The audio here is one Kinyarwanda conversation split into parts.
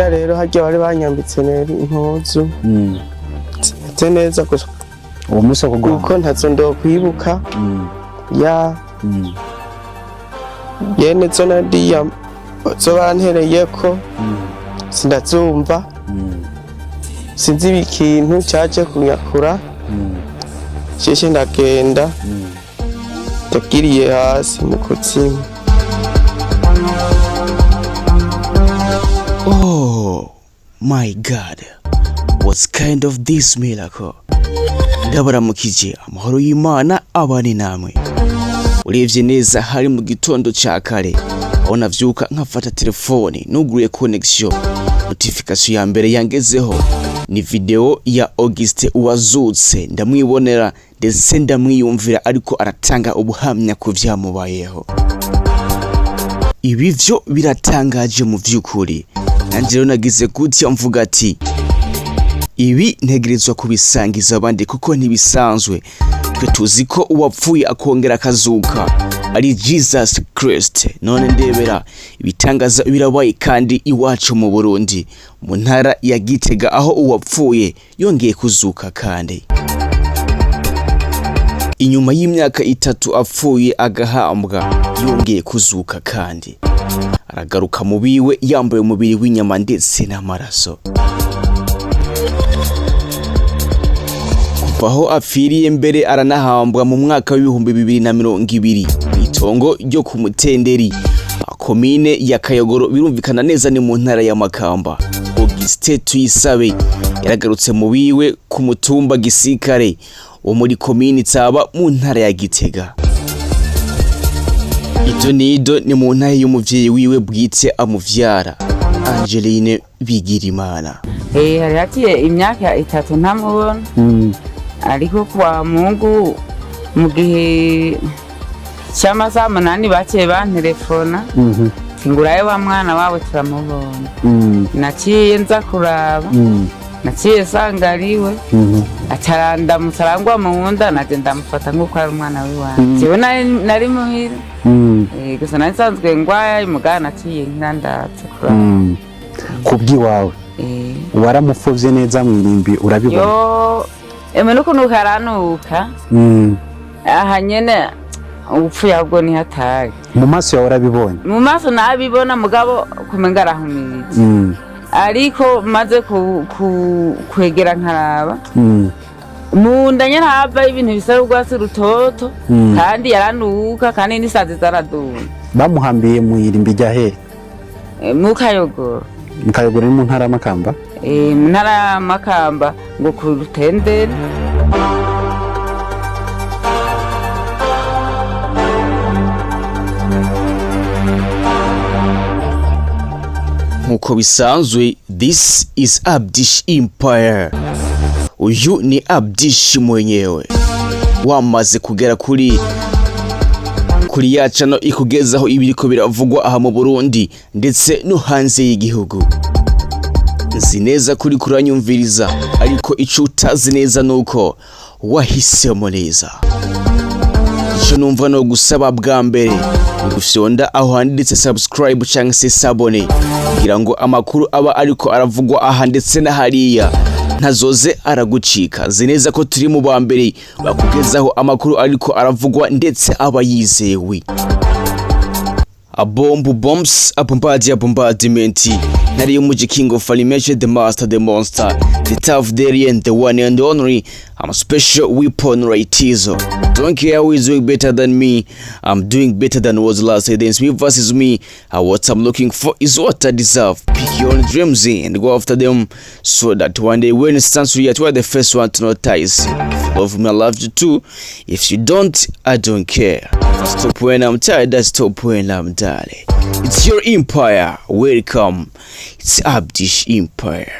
rero hajya bari banyambitse neri impuzu zimeze neza gusa uwo munsi kuko ntazo ndokwibuka ya yene zo nadiya zo bantereyeko sindazumva sinzi ikintu cyaje kunyakura sheshe ndagenda ndagiriye hasi mu kuzimu. Oh my God, what's kind of this miracle? Ndabaramukije amahoro y'Imana abane namwe. Urebye neza hari mu gitondo cya kare aho navyuka nkafata telefone nuguruye connection, notification ya mbere yangezeho ni video ya Auguste Uwazutse, ndamwibonera ndetse ndamwiyumvira ariko aratanga ubuhamya ku vyamubayeho. Ibi vyo biratangaje mu vy'ukuri. Nanjye rero nagize gutya mvuga ati ibi ntegerezwa kubisangiza abandi kuko ntibisanzwe. Twe tuzi ko uwapfuye akongera akazuka ari Jesus Christ. None ndebera ibitangaza birabaye kandi iwacu mu Burundi mu ntara ya Gitega aho uwapfuye yongeye kuzuka kandi inyuma y'imyaka 3 apfuye agahambwa yongeye kuzuka kandi aragaruka mu biwe yambaye umubiri w'inyama ndetse n'amaraso. Kuva aho apfiriye mbere aranahambwa mu mwaka w'ibihumbi 2020 itongo ryo ku Mutenderi komine ya Kayogoro, birumvikana neza ni mu ntara ya Makamba. Auguste Tuyisabe yaragarutse mu biwe ku mutumba Gisirikare wo muri komine Tsaba mu ntara ya Gitega. Idonido ni mu ntara y'umuvyeyi wiwe bwite amuvyara Angeline Bigirimana. Hari hatiye imyaka 3 ntamubona. Ariko kwa Mungu mu gihe cy'amasaha 8 baciye bantelefona nguraye wa mwana wawe turamubona. Naciye nza kuraba naciye sangariwe ataranda musarangwa mu nda naje ndamufata nk'uko ari umwana wiwe. Jewe nari muhira gusa nasanzwe ngwaya umugana naciye nkirandatse kuraba. Kubwi wawe waramufuvye neza mwirimbi urabibona? Yo emenuko nukaranuka aha nyene upfuye ahubwo ni hatari. Mu maso yawe urabibona? Mu maso nabibona mugabo kumenga arahumiriza. Ariko maze kwegera nkaraba munda nyene hava ibintu bisa rwasi rutoto kandi yaranuka kandi nisazi zaraduna. Bamuhambiye mwirimbi rya he? Mu Kayogoro. Mu Kayogoro ni mu ntara ya Makamba? Mu ntara ya Makamba ngo ku Rutenderi. Nkuko bisanzwe, this is Abdish Empire. Uyu ni Abdish mwenyewe wamaze kugera kuri ya channel ikugezaho ibiriko biravugwa aha mu Burundi ndetse no hanze y'igihugu. Nzi neza kuri kuranyumviriza, ariko ico utazi neza nuko wahisemo neza. Ico numva no gusaba bwa mbere gufyonda aho handitse subscribe cyangwa se sabone kugira ngo amakuru aba ariko aravugwa aha ndetse na hariya ntazoze aragucika. Zineza ko turi mu ba mbere bakugezaho amakuru ariko aravugwa ndetse aba yizewe. Abombu bombs bombardment nari umuji king of animation, the master, the monster, the tough Darian, the one and only. I'm a special weapon right teaser. Don't care who is doing better than me, I'm doing better than was last. It's me versus me. What I'm looking for is what I deserve. Pick your own dreams and go after them, so that one day when it stands to you, you are the first one to notice. If you love me, I love you too. If you don't, I don't care. I stop when I'm tired, I stop when I'm tired. It's your empire. Welcome. It's Abdish Empire.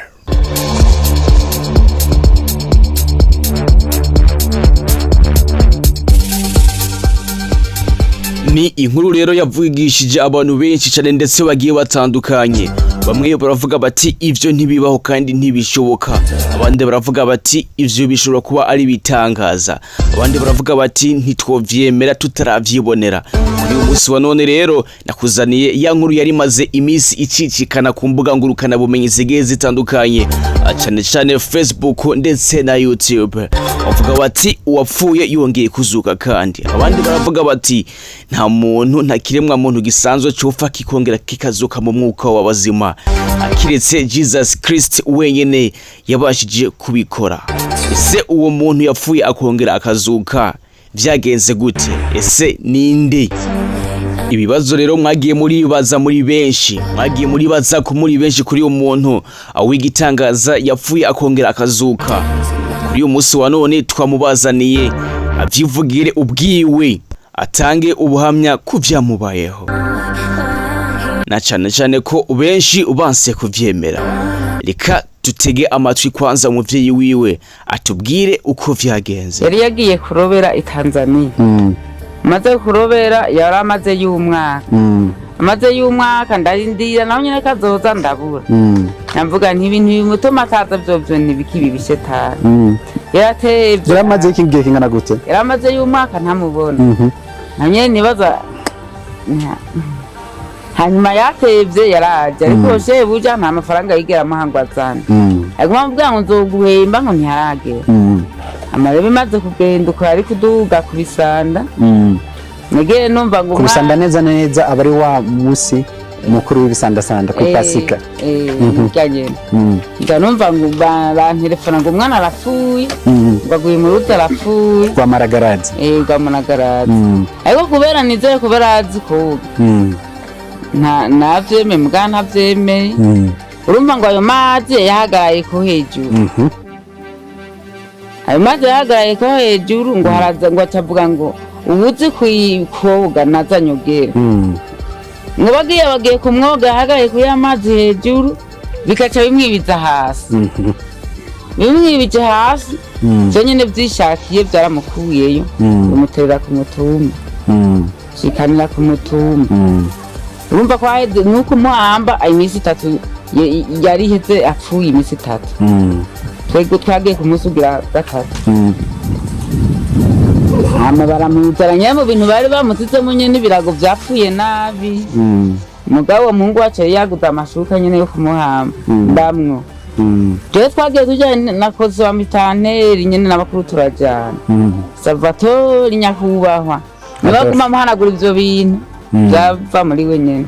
Ni inkuru rero yavugishije abantu benshi cyane ndetse bagiye batandukanye. Bamwe baravuga bati ivyo ntibibaho kandi ntibishoboka. Abandi baravuga bati ivyo bishobora kuba ari bitangaza. Abandi baravuga bati ntitwovyemera tutaravyibonera. uyu munsi wa none rero nakuzaniye ya nkuru yari maze imisi icicikana ku mbuga ngurukana bumenyi zigiye zitandukanye, cyane cyane Facebook ndetse na YouTube. Bavuga bati uwapfuye yongeye kuzuka, kandi abandi baravuga bati nta muntu nta kiremwa muntu gisanzwe cyopfa kikongera kikazuka mu mwuka w'abazima akiretse Jesus Christ wenyene yabashije kubikora. Ese uwo muntu yapfuye akongera akazuka vyagenze gute? Ese ninde? Ibibazo rero mwagiye muribaza muri benshi, kuri uwo muntu wigitangaza yapfuye akongera akazuka. Kuri uyu munsi wa none twamubazaniye avyivugire ubwiwe, atange ubuhamya ku vyamubayeho, na cyane ko benshi ubanse kuvyemera. Reka tutege amatwi kwanza umuvyeyi wiwe atubwire uko vyagenze. Yari yagiye kurobera i Tanzania. Maze kurobera yari amaze y'umwaka. Amaze y'umwaka ndarindira naho nyene kazoza ndabura. Namvuga nti ibintu bimutuma ataza vyovyo ntibikibi bishetani. Yaratevye. Yaramaze iki gihe kingana gute? Yaramaze y'umwaka ntamubona. Nanye nibaza hanyuma yatevye yaraje, ariko shebuja nta mafaranga yigera amahangwazana. Aguma mvuga ngo nzoguhemba ngo ntiyaragera. Amarebe maze kugenda uko ari kuduga kubisanda. Nege numva ngo kubisanda neza abari wa musi mukuru w'ibisandasanda ku Pasika. Vyagenze. Numva ngo bantelefona ngo umwana arapfuye, baguye mu ruta arapfuye kwa Maragarazi. Kwa Maragarazi. Ariko kubera nizeye kubera azi ko navyeme mbwa ntavyeme. Urumva ngo ayo mazi yahagaye ko hejuru. Ayo mazi yahagaye ko hejuru ngo haraza ngo acavuga ngo ubuzi kwikoga nazanyogera. Ngo bagiye kumwoga yahagaye ku ya mazi hejuru bikaca bimwibiza hasi. Bimwibije hasi byo nyene vyishakiye byaramukuyeyo umuterera ku mutumba. Shikanira ku mutumba. Urumva ko aheze nuko muhamba imisi 3 yari heze apfuye imisi 3. Twego twagiye kumusugira gatatu. Hama baramuzaranya mu bintu bari bamutitsemo nyene ibirago vyapfuye nabi. Mugabo Mungu wacu yaguza amashuka nyene yo kumuhamba ndamwo. Je twagiye tujyana na kozi wa mitanteri nyene n'abakuru turajyana. Salvatore nyakubahwa nibaguma muhanagura ivyo bintu byava muri we nyene.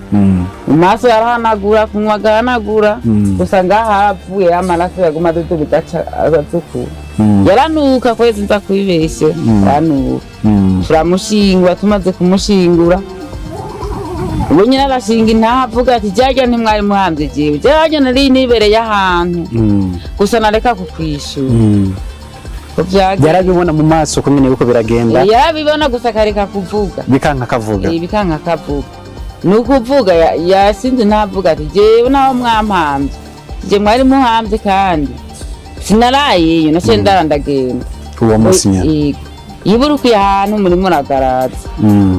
Maso yarahanagura kunywa gahanagura gusa ngaha hapfuye amaraso yaguma dutubidaca azuku. Yaranuka kwezi nza kwibeshe yaranuka. Turamushingura tumaze kumushingura. Ubu nyine arashinga intavuga ati jyaje ntimwari muhanze jewe. Jyaje nari nibereye ahantu. Gusa nareka kukwishura. Yarabibona mu maso kumene uko biragenda. Yarabibona gusa kareka kuvuga. Bikanka kavuga. Bikanka kavuga. Nukuvuga yasinze ntavuga ati jewe naho mwampanze. Je mwari muhanze kandi sinaraye yo nace ndarandagenda. Uwo musinya. Yiburukiye ahantu muri Maragarazi.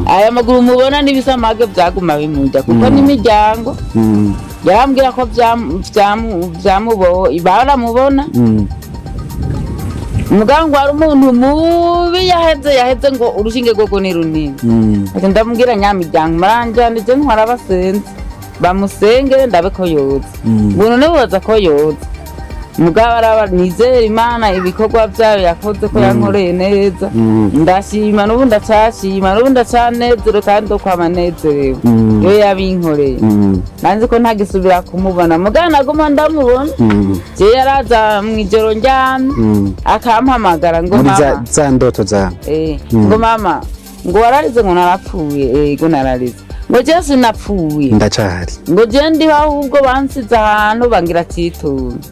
Aya maguru mubona nibisamage byaguma bimujya kuko n'imiryango. Yarambwira ko byamubo ibara mubona. Mugango ari umuntu mubi yaheze ngo urushinge gogo ni runini. Ati ndamubwira nyamiryango maranjane je ntwara basenze bamusenge ndabe ko yoza. Ngo none baza ko yoza. Mugabo araba nizera Imana ibikorwa byayo yakoze ko yankoreye neza. Ndashima n'ubu ndacashima n'ubu ndacanezero kandi do kwamanezerewe. Yo yabinkoreye. Nanze ko ntagisubira kumubona mugabo naguma ndamubona. Je yaraza mwijoro njyana akampamagara ngo mama za ndoto za ngo mama ngo wararize ngo narapfuye ngo nararize ngo je sinapfuye ndacahari ngo je ndi ahubwo bansize ahantu bangira titunze.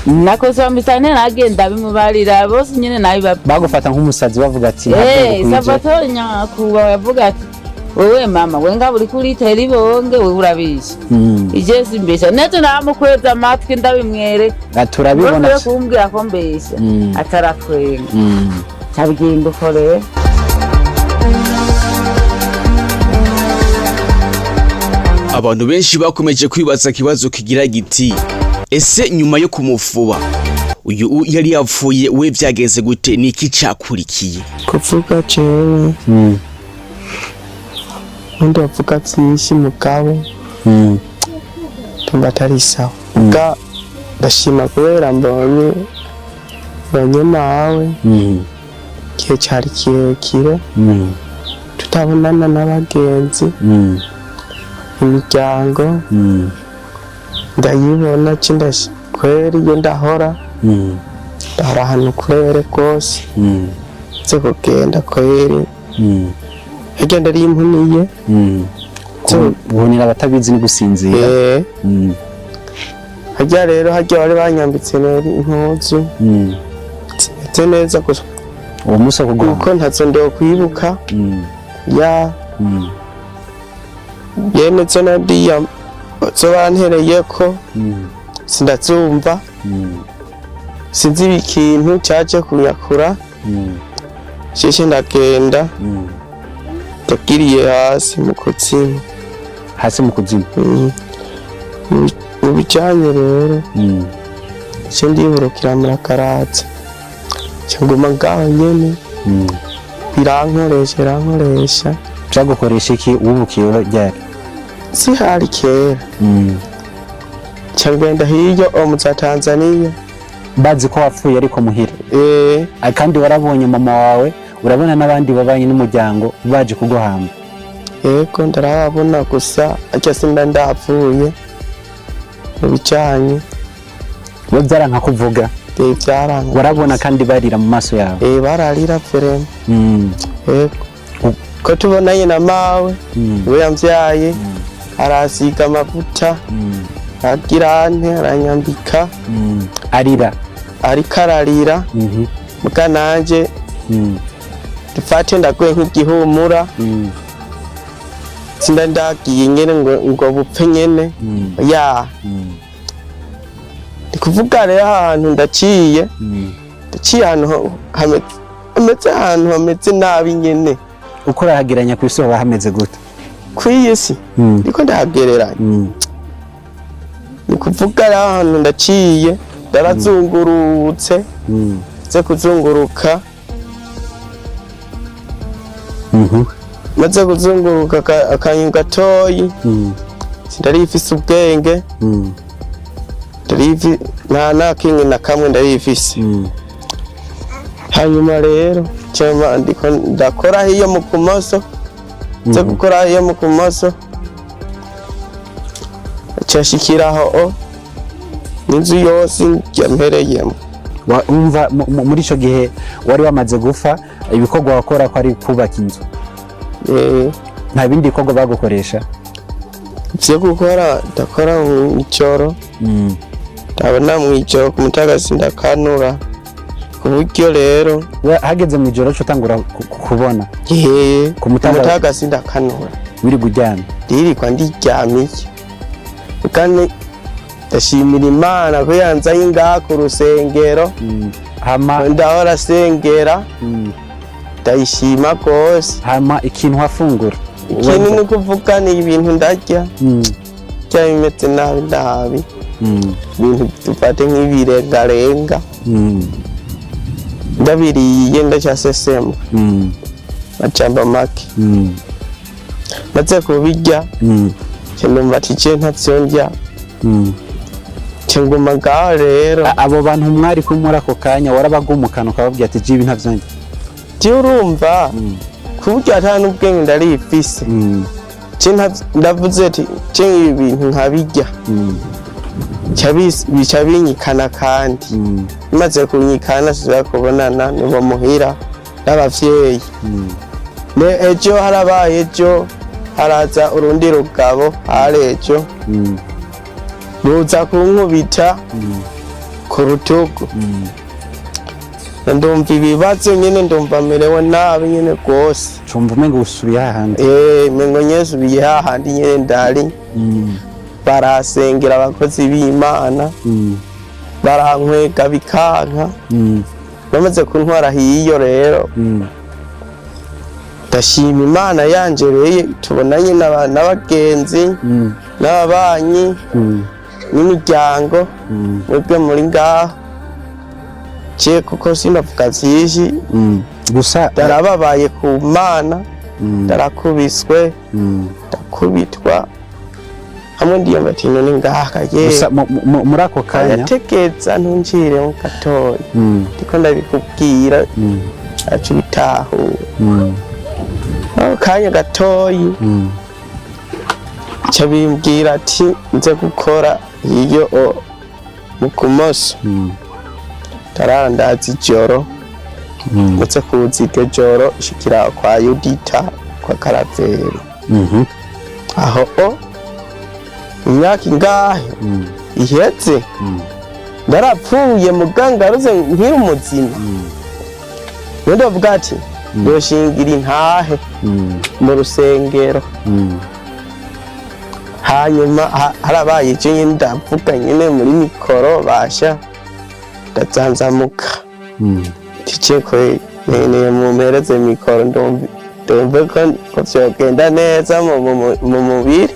Nakoze bamisane nagenda bimubarira bose nyene nabi bagufata nk'umusazi bavuga ati Salvatore nyakuba yavuga ati wewe mama wenga buri kuri teri bonge we urabisha. Ije simbesha neto namukweza amatwi ndabimwere aturabibona kumbwira ko mbesha atarakwenga. Cyabigenda ukore. Abantu benshi bakomeje kwibaza kibazo kigira giti ese nyuma yo kumufuba uyu yari yapfuye we vyagenze gute niki cakurikiye? Kuvuga jewe undi bavuga vyinshi mugabo tumva atari sawa ga ndashima kubera mbonye mawe igihe cari kirekire tutabonana n'abagenzi imiryango ndayibona kweri iyo ndahora ahantu kurere rwose nze kugenda kweri agenda ari impuniye ubonera abatabizi ni gusinzira harya rero harya bari banyambitse impuzu zimeze neza gusa uwo musi kuko ntazo ndeho kwibuka ya yene zo nadiya zo bantereyeko sindazumva sinzi ikintu cyaje kunyakura sheshe ndagenda ndagiriye hasi mu kuzimu mu bijyanye rero icyo ndiburukira murakaraza cyangwa ngaho nyene birankoresha cyagukoresha iki wubukiyeho ryari si hari kera cyangwa hiyo omuza Tanzania bazi ko wapfuye ariko muhira kandi warabonye mama wawe urabona n'abandi babanye n'umuryango baje kuguhamba yego ndarabona gusa ajya sinda ndapfuye mu bijyanye we byaranka kuvuga byaranka warabona kandi barira mu maso yawe bararira frema yego ko tubonanye na mawe we yamvyaye arasiga amavuta agirante aranyambika arira ariko ararira muga nanje dufate ndaguye nk'igihumura sinda ndagiye nyene ngo bupfe nyene ya ndikuvuga rero ahantu ndaciye ahantu hameze nabi nyene uko urahagiranya ku isi hameze gute kw'iyi si ndiko ndahagereranya nikuvuga rero ahantu ndaciye ndarazungurutse ze kuzunguruka maze kuzunguruka akanyu gatoyi ndarifise ubwenge nta kintu na kamwe ndarifise hanyuma rero cyama ndiko ndakora hiyo mu kumoso nze gukora hiyo mu kumoso cyashikiraho n'inzu yose yampereyemo umva muri ico gihe wari wamaze gufa ibikorwa wakora ko ari kubaka inzu nta bindi bikorwa bagukoresha byo gukora ndakora mu icoro ndabona mu icoro ku mutagasi ndakanura ku buryo rero hageze mu ijoro cyo tangura kubona ku mutagasi ndakanura biri gujyana kwa ndiryamiye kandi ndashimira Imana ko yanzanye ngaha ku rusengero hama ndahora sengera ndayishima rwose hama ikintu wafungura ikintu ni kuvuga ni ibintu ndarya cyangwa bimeze nabi ibintu dufate nk'ibirengarenga ndabiriye ndacyasesema macamba make maze kubirya cyangwa ati ntavyondya cyangwa ngaho rero abo bantu mwari kumura ako kanya warabagumukana ukababwira ati jibi ntavyondya urumva kuburyo ata n'ubwenge ndarifise ndavuze ati ibi bintu nkabirya bica binyikana kandi bimaze kunyikana siza kubonana nibo muhira n'abavyeyi ejo harabaye ejo haraza urundi rugabo harejo ruza kunkubita ku rutugu ndumva ibibazo nyene ndumva merewe nabi nyene rwose cumva umengo usubiye hahandi mengo nyesubiye hahandi nyene ndari barasengera abakozi b'Imana barankwega bikanka bamaze kuntwara hiyo rero ndashima Imana yanjereye tubonanye n'abagenzi n'ababanyi n'imiryango mwebwe muri ngaho kuko sinavuga vyinshi gusa darababaye ku Mana ndarakubiswe ndakubitwa hamwe ndiyumva ati none ngaha gusa muri ako kanya yategeza ntunjire mu gatoya ndiko ndabikubwira acu bitahu kanya gatoyi cyo bimbwira ati nze gukora iyo mu kumoso tarandazi joro ndetse kuzi iryo joro shikira kwa Yudita kwa Karaveri aho imyaka ingahe ihetse ndarapfuye muganga aruze nkiri umuzima ndavuga ati yoshingira intahe mu rusengero hanyuma harabaye icyo nyine ndavuga nyine muri mikoro basha ndazanzamuka ticeko nene mumpereze mikoro ndumve ko vyogenda neza mu mubiri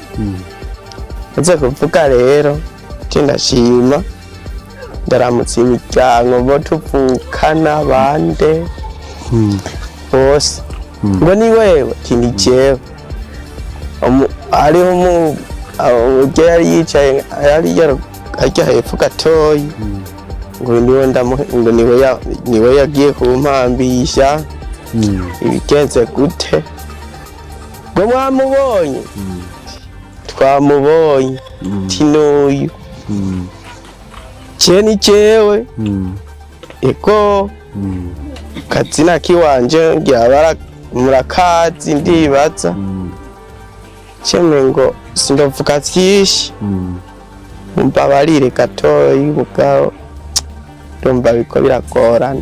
uze kuvuga rero ati ndashima ndaramutse imiryango bo tuvukana bande bose ngo ni wewe ati ni jewe hariho uryo yari yicaye yari arya hepfo gatoyi ngo niwe yagiye kumpambisha ibigenze gute ngo mwamubonye twamubonye tinuyu ni jewe eko kazina kiwanje ngyabara murakazi ndibaza cemwe ngo sindovuga vyinshi mbabarire gatoyi mugabo ndumva biko biragorana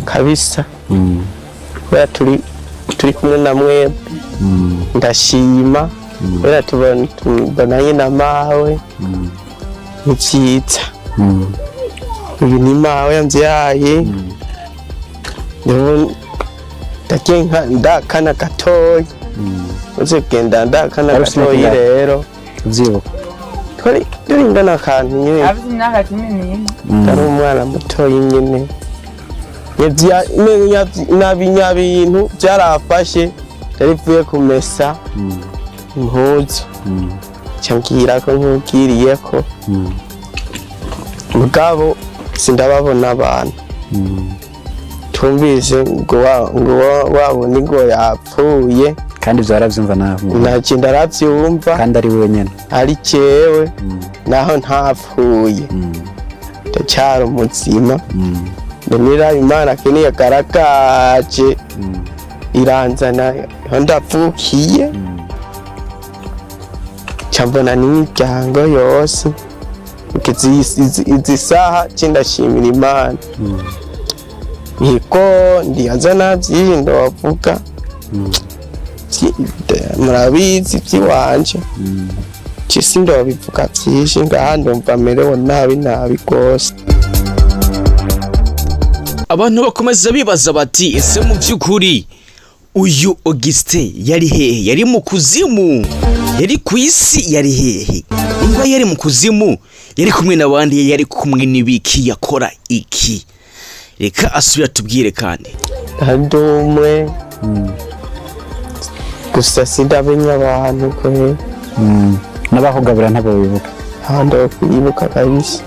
kabisa kubera turi kumwe na mwebwe ndashima kubera tubonanye na mawe ni vyiza uyu ni mawe yamvyaye ndagiye ndakana gatoyi uze kugenda ndakana gatoyi rero uvyibuka turi ngana akantu nyine afite imyaka 10 ari umwana mutoyi nyine nabintu byarafashe ndarivuye kumesa impuzu cyambwira ko nkubwiriye ko mugabo sindababona abantu tumvise ngo wabona ngo yapfuye kandi byaravyumva nawe nta ndaravyumva kandi ari wewe nyene ari cewe naho ntapfuye ndacyari umuzima ndamira Imana kini yagaragaje iranzana ndapfukiye cyambona n'imiryango yose izi saha ndashimira Imana yego ndiyaza navyihi ndovuga murabizi vyiwanje cisi ndobivuga vyinshi ngaha ndumva merewe nabi rwose. Abantu bakomeza bibaza bati ese mu by'ukuri uyu Augustin yari hehe? Yari mu kuzimu? Yari ku isi? Yari hehe? Ingwa yari mu kuzimu? Yari kumwe n'abandi? Yari kumwe n'ibiki? Yakora iki? Reka asubira tubwire kandi. Ndumwe gusa sindabenya abantu ko n'abahogabura ntabo bibuka handi kwibuka kabisa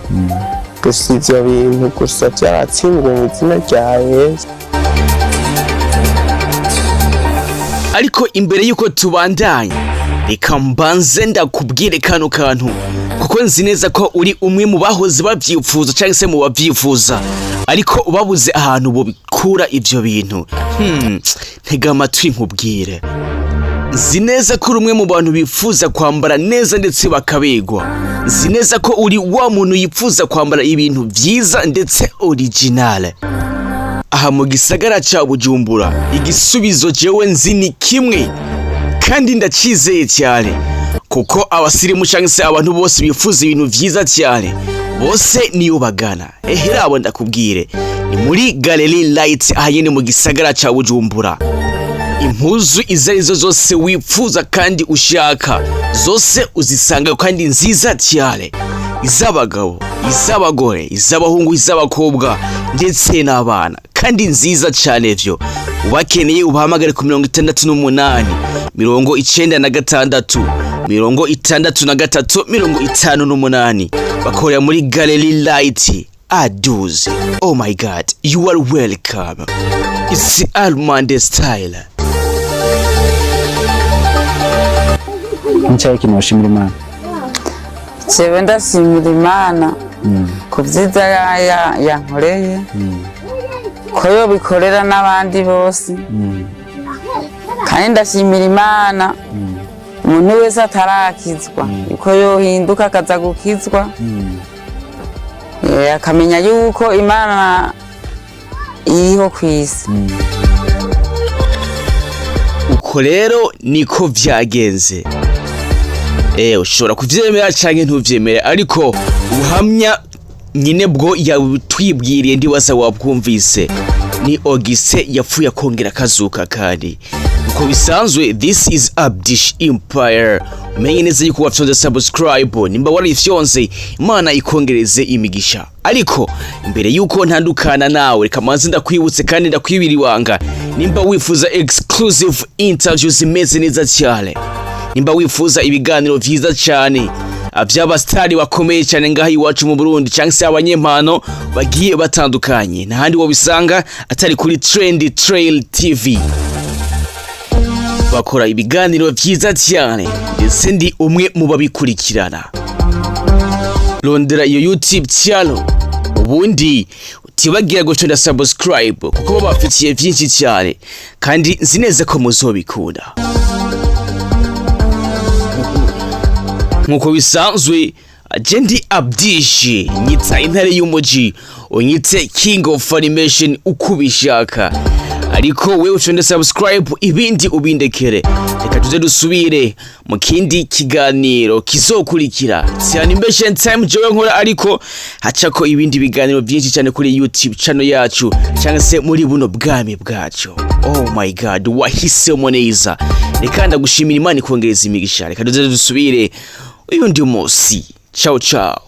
gusa ivyo bintu gusa byaratsindwe mu izina rya Yesu. Ariko imbere yuko tubandanya reka mbanze ndakubwire kano kantu kuko nzi neza ko uri umwe mu bahoze bavyifuza cyangwa se mu bavyifuza ariko ubabuze ahantu bo bikura ivyo bintu. Ntega amatwi nkubwire, nzi neza ko uri umwe mu bantu bifuza kwambara neza ndetse bakabegwa. Nzi neza ko uri wa muntu yifuza kwambara ibintu vyiza ndetse original. Aha mu gisagara ca Bujumbura igisubizo jewe nzi ni kimwe kandi ndacizeye cyane kuko abasirimu cyangwa se abantu bose bifuza ibintu vyiza cyane bose niyo bagana. Rabo ndakubwire ni muri Galerie Light ahanyene mu gisagara ca Bujumbura. Impuzu izarizo zose wifuza kandi ushaka zose uzisanga kandi nziza cyane, iz'abagabo, iz'abagore, iz'abahungu, iz'abakobwa ndetse n'abana. kandi nziza cyane vyo. Ubakeneye ubahamagare ku 68 96 63 58. Bakorera muri Gallery Light Aduze. Oh my god, you are welcome. It's Almande style. Nchaye kinoshimira Imana. Jewe ndashimira Imana ku vyiza yankoreye, ko yo bikorera n'abandi bose, kandi ndashimira Imana umuntu wese atarakizwa ko yohinduka akaza gukizwa, akamenya yuko Imana iriho kw'isi. Uko rero niko vyagenze. Ushobora kuvyemera canke ntuvyemere, ariko ubuhamya nyine bwo yatwibwiriye ndibaza wabwumvise. Ni Ogise yapfuye akongera akazuka kandi. Uko bisanzwe, this is Abdish Empire. Umenye neza yuko wafyonze subscribe, nimba warifyonze, Imana ikongereze imigisha. Ariko imbere yuko ntandukana nawe, reka manzi ndakwibutse kandi ndakwibira ibanga. Nimba wifuza exclusive interviews zimeze neza cyane, nimba wifuza ibiganiro vyiza cyane vy'abastari bakomeye cyane ngaha iwacu mu Burundi, cyangwa se abanyempano bagiye batandukanye, ntahandi wo bisanga atari kuri Trend Trail TV. Bakora ibiganiro vyiza cyane, ndetse ndi umwe mu babikurikirana. Rondera iyo YouTube channel, ubundi utibagira gutonda subscribe, kuko baba bafitiye vyinshi cyane kandi nzi neza ko muzobikunda. Nkuko bisanzwe, ajendi Abdish, nyita intare y'umuji, unyite King of Animation ukubishaka. Ariko wewe ushonde subscribe, ibindi ubindekere. Reka tuze dusubire mu kindi kiganiro kizokurikira. Si animation time jowe nkora, ariko hacako ibindi biganiro byinshi cyane kuri YouTube channel yacu, cyangwa se muri buno bwami bwacu. Oh my god, wahisemo neza. Reka ndagushimira Imana ikongereza imigisha. Reka tuze dusubire uyu ndi munsi. Ciao ciao.